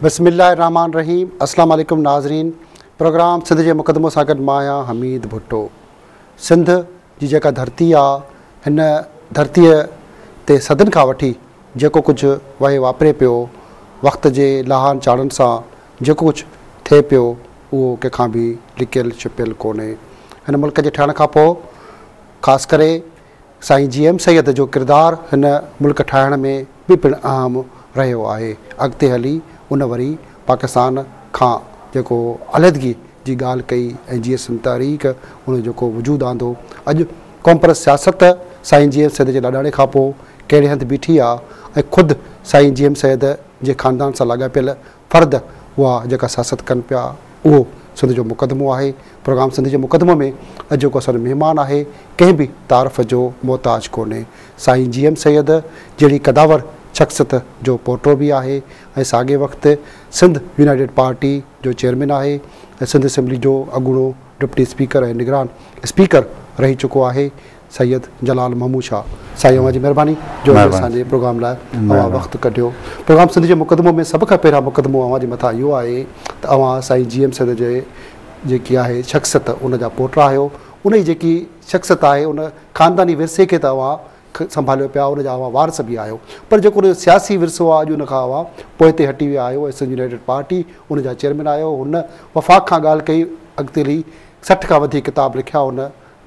बिस्मिल्लाहिर्रहमानिर्रहीम। अस्सलाम वालेकुम नाज़रीन। प्रोग्राम सिंध जे मुक़दमो सां गॾु मां आहियां हमीद भुट्टो। सिंध जी जेका धरती आहे, हिन धरतीअ ते सदियुनि खां वठी जेको कुझु वहे वापरे पियो, वक़्त जे लाहन चाड़नि सां जेको कुझु थिए पियो, उहो कंहिंखां बि लिकियलु छिपियलु कोन्हे। हिन मुल्क जे ठहण खां पोइ ख़ासि करे साईं GM सैयद जो किरदारु हिन मुल्क ठाहिण में बि पिणु अहम रहियो आहे। अॻिते हली उन वरी पाकिस्तान खां जेको अलहदगी जी ॻाल्हि कई ऐं जीअं सिंध तहरीक उन जेको वजूदु आंदो, अॼु कॉम्प्रेस सियासत साईं GM सैयद जे ॾाॾाणे खां पोइ कहिड़े हंधि बीठी आहे ऐं ख़ुदि साईं GM सैयद जे ख़ानदान सां लाॻापियल फ़र्द उहा जेका सियासत कनि पिया, उहो सिंध जो मुक़दमो आहे। प्रोग्राम सिंध जे मुक़दमो में अॼु जेको असांजो महिमान आहे, कंहिं बि तारीफ़ जो मोहताज कोन्हे। साईं GM सैयद जहिड़ी कदावर शख़्सियत जो पोटो बि आहे ऐं साॻे वक़्तु सिंध यूनाइटेड पार्टी जो चेयरमैन आहे ऐं सिंध असेंबली जो अॻूणो डिप्टी स्पीकर ऐं निगरान स्पीकर रही चुको आहे सैयद जलाल महमूद शाह। साईं अव्हां जी महिरबानी जो असांजे प्रोग्राम लाइ अव्हां वक़्तु कढियो। प्रोग्राम सिंध जे मुक़दमो में सभ खां पहिरियां मुक़दमो अव्हां जे मथां इहो आहे त अव्हां साईं GM सैयद जे जेकी आहे शख़्सियत उन जा पोटा आहियो। उन जी जेकी शख़्सियत आहे, उन ख़ानदानी विरसे खे त अव्हां संभालियो पिया, उन जा अव्हां वारस बि आहियो, पर जेको उन सियासी विरसो आहे अॼु उन खां अव्हां पोइ ते हटी विया आहियो ऐं सिंध यूनाइटेड पार्टी उन जा चेयरमैन आहियो। हुन वफ़ाक़ खां ॻाल्हि कई, अॻिते हली 60 खां वधीक किताब लिखिया, उन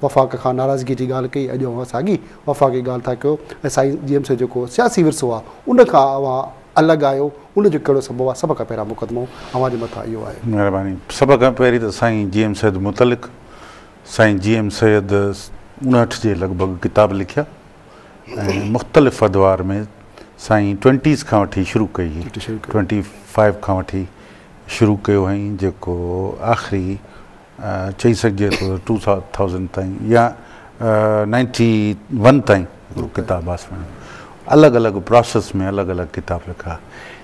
वफ़ाक़ खां नाराज़गी जी ॻाल्हि कई, अॼु अव्हां साॻी वफ़ाक़ जी ॻाल्हि था कयो ऐं साईं GM से जेको सियासी विरसो आहे उन खां अव्हां अलॻि आहियो। उन जो कहिड़ो सबबु आहे? सभ खां पहिरियां मुक़दमो अव्हां जे मथां इहो आहे। महिरबानी। सभ खां पहिरीं त साईं GM सैयद मुतलिक़ साईं GM सैयद 59 जे लॻभॻि किताब लिखिया ऐं मुख़्तलिफ़ अदवार में साईं 20s खां वठी शुरू कई हुई, 25 खां वठी शुरू कयो हुअईं, जेको आख़िरी चई सघिजे थो 2000 ताईं या 91 ताईं हिकिड़ो किताब आसमान। अलॻि अलॻि प्रोसेस में अलॻि अलॻि किताब लिखा।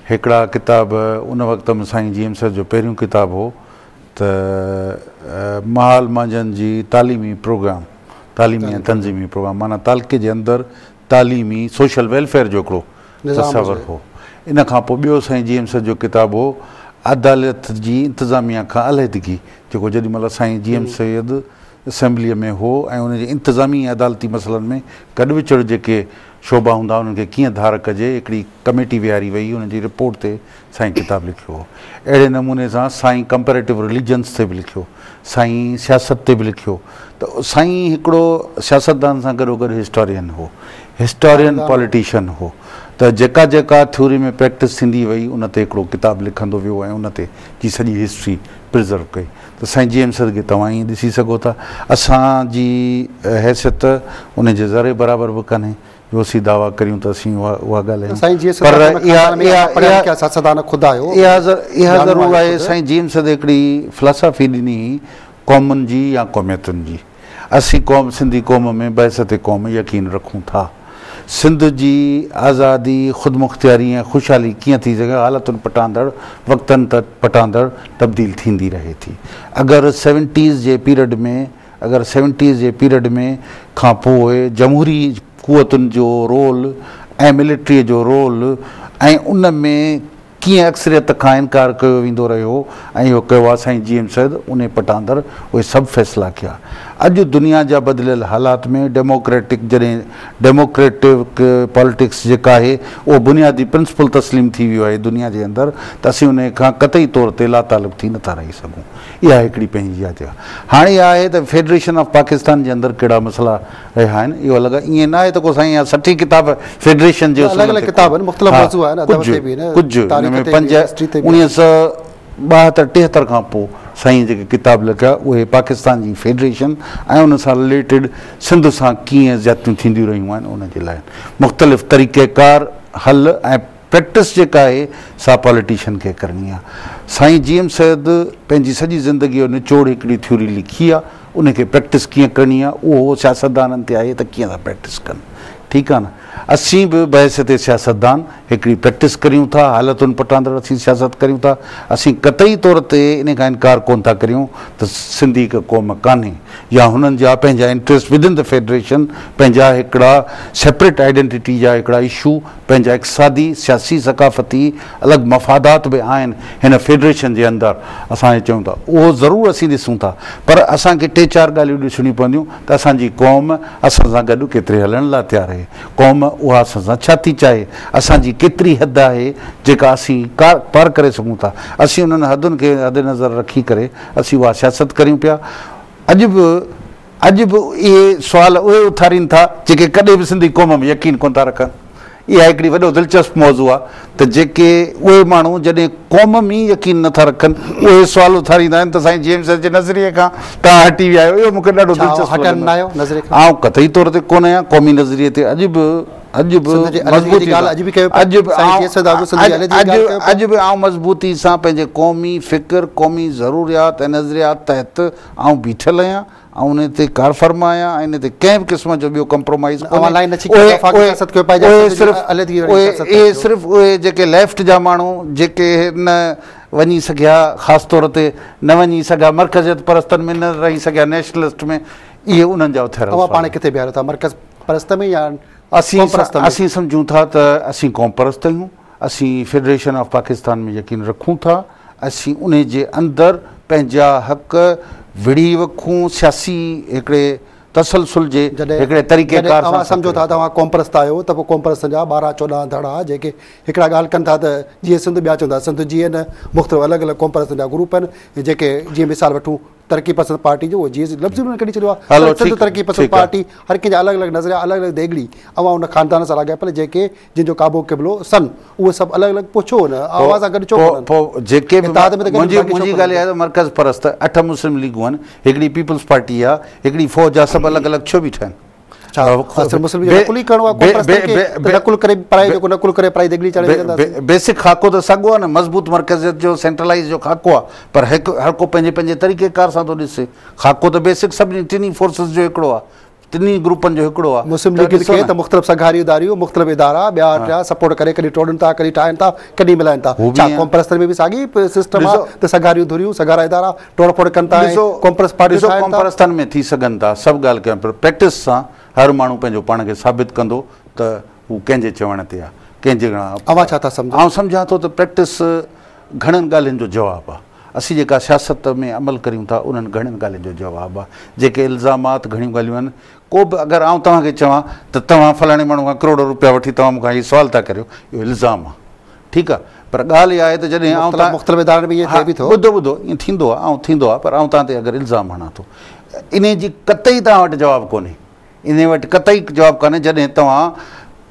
हिकिड़ा किताब उन वक़्त में साईं GM सैयद जो पहिरियों किताब हो त महाल मांजन जी तालीमी प्रोग्राम, तालीमी ऐं तंज़ीमी प्रोग्राम, माना तालके जे अंदरि तालीमी सोशल वेलफेयर जो हिकिड़ो तस्वर हो। इन खां पोइ ॿियो साईं GM सैयद जो किताब हो अदालत जी इंतिज़ामिया खां अलहदगी, जेको जेॾी महिल साईं GM सैयद असेंबलीअ में हो ऐं उनजे इंतिज़ामी अदालती मसइलनि में गॾु विचड़ जेके शोबा हूंदा उन्हनि खे कीअं धार कजे, हिकिड़ी कमेटी विहारी वई, उनजी रिपोर्ट ते साईं किताब लिखियो हो। अहिड़े नमूने सां साईं कंपेरेटिव रिलीजन्स ते बि लिखियो, साईं सियासत ते बि लिखियो। त साईं हिकिड़ो सियासतदान सां गॾोगॾु हिस्टोरियन हो, हिस्टोरियन पॉलिटिशियन हो। त जेका जेका थ्योरी में प्रैक्टिस थींदी वई उन ते हिकिड़ो किताब लिखंदो वियो ऐं उन ते जी सॼी हिस्ट्री प्रिज़र्व कई। त साईं GM सैयद खे तव्हां ईअं ॾिसी सघो था। असांजी हैसियत उन जे ज़रे बराबरि बि कान्हे जो असीं दावा करियूं त असीं उहा ॻाल्हि इहा ज़रूरु आहे। साईं GM सैयद हिकिड़ी फ़िलासफ़ी ॾिनी क़ौमुनि जी या क़ौमियतुनि जी। असीं क़ौम सिंधी क़ौम में बहसत क़ौम यकीन रखूं था। सिंध जी आज़ादी ख़ुदि मुख़्तियारी ऐं ख़ुशहाली कीअं थी सघे, हालतुनि पटांदड़ वक़्तनि त पटांदड़ तब्दील थींदी रहे थी। अगरि 70s जे पीरियड में खां पोइ जमहूरी क़ुवतुनि जो रोल ऐं मिलिट्रीअ जो रोल ऐं उन में कीअं अक्सरियत खां इनकार कयो वेंदो रहियो ऐं इहो कयो आहे साईं GM सैयद उन पटांदड़ उहे सभु फ़ैसिला कया। अॼु दुनिया जा बदिलियल हालात में डेमोक्रेटिक पॉलिटिक्स जेका आहे उहो बुनियादी प्रिंसिपल तस्लीम थी वियो आहे दुनिया जे अंदरि, त असीं उन खां क़तई तौर ते लातालुक़ थी नथा रही सघूं। इहा हिकिड़ी पंहिंजी आहे। हाणे इहा आहे त फेडरेशन ऑफ पाकिस्तान जे अंदरि कहिड़ा मसइला रहिया आहिनि, इहो अलॻि आहे। ईअं न आहे त को साईं 60 किताब फेडरेशन जो कुझु 1972-73 खां पोइ साईं जेके किताब लिखिया उहे पाकिस्तान जी फेडरेशन ऐं उन सां रिलेटेड सिंध सां कीअं ज़्यादतियूं थींदियूं रहियूं आहिनि उन जे लाइ मुख़्तलिफ़ तरीक़ेकार हल ऐं प्रैक्टिस जेका आहे सा पॉलिटिशियन खे करणी आहे। साईं GM सैयद पंहिंजी सॼी ज़िंदगी जो निचोड़ हिकिड़ी थ्योरी लिखी आहे, उनखे प्रैक्टिस कीअं करणी आहे उहो सियासतदाननि ते आहे त कीअं था प्रैक्टिस कनि। ठीकु आहे न। असीं बि बहसियत सियासतदान हिकिड़ी प्रैक्टिस करियूं था, हालतुनि पटांदड़ असीं सियासत करियूं था। असीं कतई तौर ते इन खां इनकार कोन था करियूं त सिंधी हिकु क़ौम कान्हे या हुननि जा पंहिंजा इंट्रस्ट विदिन द फेडरेशन, पंहिंजा हिकिड़ा सेपरेट आइडेंटिटी जा हिकिड़ा इशू, पंहिंजा इक़्तिसादी सियासी सकाफ़ती अलॻि मफ़ादात बि आहिनि हिन फेडरेशन जे अंदरि। असां चऊं था उहो ज़रूरु असीं ॾिसूं था, पर असांखे 3-4 ॻाल्हियूं ॾिसणियूं पवंदियूं त असांजी क़ौम असां सां गॾु केतिरे हलण लाइ तयारु आहे, क़ौम उहा असां सां छा थी चाहे, असांजी केतिरी हद आहे जेका असीं पार करे सघूं था। असीं उन्हनि हदुनि खे हद नज़र रखी करे असीं उहा सियासत करियूं पिया। अॼु बि इहे सुवाल उहे उथारीनि था जेके कॾहिं बि सिंधी क़ौम में यकीन कोन था रखनि। इहा हिकिड़ी वॾो दिलचस्प मौज़ू आहे त जेके उहे माण्हू जॾहिं क़ौम में यकीन नथा रखनि उहे सुवाल उथारींदा आहिनि त साईं जेम्स जे नज़रिए खां तव्हां हटी विया आहियो। इहो मूंखे ॾाढो दिलचस्प, आउं कतई तौर ते कोन आहियां क़ौमी नज़रिए ते। अॼु बि आउं मज़बूती सां पंहिंजे क़ौमी फ़िक्र, क़ौमी ज़रूरियात ऐं नज़रियात तहत आउं बीठल आहियां ऐं उन ते कार फरमा आहियां ऐं इन ते कंहिं बि क़िस्म जो ॿियो कंप्रोमाइज़ सिर्फ़ु उहे जेके लेफ्ट जा माण्हू जेके न वञी सघिया, ख़ासि तौर ते न वञी सघिया मर्कज़ियत परस्तनि में, न रही सघिया नेशनलिस्ट में, इहे उन्हनि जा उथियल पाण किथे बीहारियो था मर्कज़ परस्त में या असीं सम्झूं था त असीं क़ौम परस्त आहियूं। असीं फेडरेशन ऑफ पाकिस्तान में यकीन रखूं था। असीं उन जे अंदरि पंहिंजा हक़ विड़ी वखूं सियासी हिकिड़े तसलसुल जे हिकिड़े तरीक़ेकार सां। सम्झो था तव्हां क़ौम परस्त आहियो त पोइ क़ौम परस्त जा 12-14 धड़ा जेके हिकिड़ा ॻाल्हि कनि था त जीअं सिंध ॿिया चवंदा सिंध जीअं न मुख़्तलिफ़ अलॻि अलॻि क़ौम परस्तनि जा ग्रुप आहिनि जेके जीअं मिसाल वठूं तरक़ी पसंद पार्टी जो जीअं लफ़्ज़ में कढी छॾियो आहे सिंध तरक़ी पसंद पार्टी, हर कंहिंजा अलॻि अलॻि नज़रिया, अलॻि अलॻि देगड़ी अवां उन ख़ानदान सां लाॻापियल जेके जंहिंजो काबो क़िबलो सन, उहे सभु अलॻि अलॻि पुछो न आवाज़ सां गॾु छो पोइ जेके मुंहिंजी ॻाल्हि आहे त मर्कज़ परस्त 8 मुस्लिम लीगूं आहिनि, हिकिड़ी पीपल्स पार्टी आहे, हिकिड़ी फ़ौज आहे, सभु अलॻि अलॻि छो बीठा आहिनि? बेसिक खाको त साॻियो आहे न, मज़बूत मर्कज़ियत जो सेंट्रलाइज़ जो खाको आहे, पर हिकु हर को पंहिंजे पंहिंजे तरीक़ेकार सां थो ॾिसे। खाको त बेसिक सभिनी टिनी फोर्सिस जो हिकिड़ो आहे, टिनी ग्रुपनि जो हिकिड़ो आहे। मुस्लिम लीग खे त मुख़्तलिफ़ सगारी इदारियूं, मुख़्तलिफ़ इदारा ॿिया टिया सपोर्ट करे कॾहिं टोड़नि था, कॾहिं ठाहिनि था, कॾहिं मिलाइनि था। क़ौम परस्तनि में बि साॻी सिस्टम आहे त सगारियूं धुरियूं सगारा इदारा टोड़ फोड़ कनि था। क़ौम परस्तनि में थी सघनि था सभु ॻाल्हि कयूं, पर प्रैक्टिस सां हर माण्हू पंहिंजो पाण खे साबित कंदो त हू कंहिंजे चवण ते आहे, कंहिंजे अवां छा था सम्झो? आउं सम्झां थो त प्रैक्टिस घणनि ॻाल्हियुनि जो जवाबु आहे। असीं जेका सियासत में अमल करियूं था उन्हनि घणनि ॻाल्हियुनि जो जवाबु आहे। जेके इल्ज़ामात घणियूं ॻाल्हियूं आहिनि, को बि अगरि आउं तव्हांखे चवां त तव्हां फलाणे माण्हू खां करोड़ रुपया वठी तव्हां मूंखां हीउ सुवाल था करियो, इहो इल्ज़ाम आहे, ठीकु आहे। पर ॻाल्हि इहा आहे त जॾहिं ॿुधो ईअं थींदो आहे, पर आउं तव्हां ते अगरि इल्ज़ाम हणां थो, इन जी कतई तव्हां वटि जवाबु कोन्हे, इन वटि कतई जवाबु कान्हे। जॾहिं तव्हां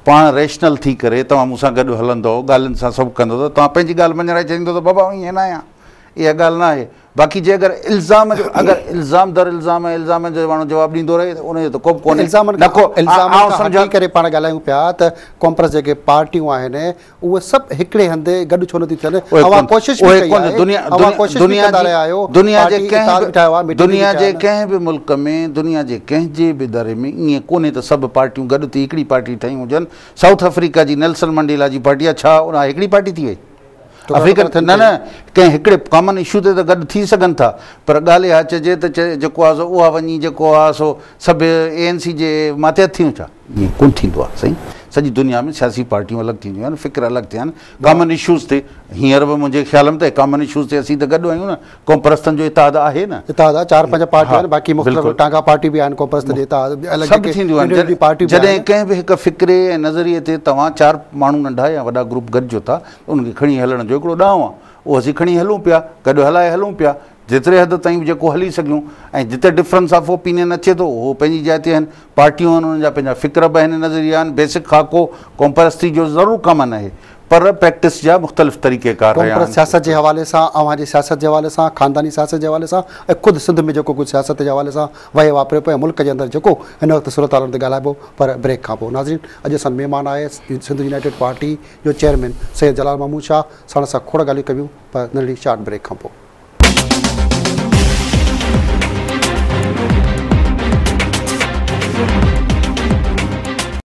पाण रेशनल थी करे तव्हां मूंसां गॾु हलंदो, ॻाल्हियुनि सां सभु कंदो, त तव्हां पंहिंजी ॻाल्हि मञण चवंदो त बाबा ईअं न आहियां, इहा ॻाल्हि न आहे। बाक़ी जे अगरि इल्ज़ाम जो इल्ज़ाम दर इल्ज़ाम आहे, इल्ज़ाम जो माण्हू जवाबु ॾींदो रहे, उनजो त को बि कोन्हे। सम्झी करे पाण ॻाल्हायूं पिया त क़ौम परस्त जेके पार्टियूं आहिनि उहे सभु हिकिड़े हंधि गॾु छो नथी थियनि? दुनिया जे कंहिं बि मुल्क में, दुनिया जे कंहिंजे बि इदारे में ईअं कोन्हे त सभु पार्टियूं गॾु थी हिकिड़ी पार्टी ठहियूं हुजनि। साउथ अफ्रीका जी नेल्सन मंडेला जी पार्टी आहे, छा उन हिकिड़ी पार्टी थी वई? अफ्रीकन न कंहिं हिकिड़े कॉमन इशू ते त गॾु थी सघनि था, पर ॻाल्हि इहा चइजे त जेको आहे सो उहा वञी जेको आहे सो सभु ANC जे माथे थियूं, छा ईअं कोन थींदो आहे साईं। सॼी दुनिया में सियासी पार्टियूं अलॻि थींदियूं आहिनि, फ़िक्र अलॻि थिया आहिनि, कॉमन इशूज़ ते। हींअर बि मुंहिंजे ख़्याल में त कॉमन इशूज़ ते असीं त गॾु आहियूं न, क़ौम परस्तनि जो इतिहाद आहे न, इतिहाद आहे, 4-5 पार्टियूं आहिनि, बाक़ी मुख़्तलिफ़ टांगा पार्टी बि आहिनि, क़ौम परस्त जे इतिहाद सभु थींदियूं आहिनि। जॾहिं कंहिं बि हिकु फ़िक्रे ऐं नज़रिए ते तव्हां 4 माण्हू नंढा या वॾा ग्रुप गॾिजो था, उनखे खणी हलण जो हिकिड़ो ॾांहुं आहे, उहो असीं खणी हलूं पिया, गॾु हलाए हलूं पिया, जेतिरे हद ताईं बि जेको हली सघूं। ऐं जिते डिफरेंस ऑफ ओपिनियन अचे थो उहो पंहिंजी जाइ ते आहिनि, पार्टियूं आहिनि, उन्हनि जा पंहिंजा फ़िक्र बि आहिनि, नज़रिया आहिनि, बेसिक खाको क़ौम परस्ती जो ज़रूरु कॉमन आहे, पर प्रैक्टिस जा मुख़्तलिफ़ तरीक़ेकार रहिया आहिनि। सियासत जे हवाले सां, अव्हां जी सियासत जे हवाले सां, ख़ानदानी सियासत जे हवाले सां, ऐं ख़ुदि सिंध में जेको कुझु सियासत जे हवाले सां वहे वापरे पियो, मुल्क जे अंदरि जेको हिन वक़्तु सूरत हाल ते ॻाल्हाइबो, पर ब्रेक खां पोइ। नाज़रीन, अॼु असां महिमान आहे सिंध यूनाइटेड पार्टी जो चेयरमैन सैयद जलाल महमूद शाह, साण सां खोड़ ॻाल्हियूं कयूं, पर नंढड़ी शार्ट ब्रेक खां पोइ।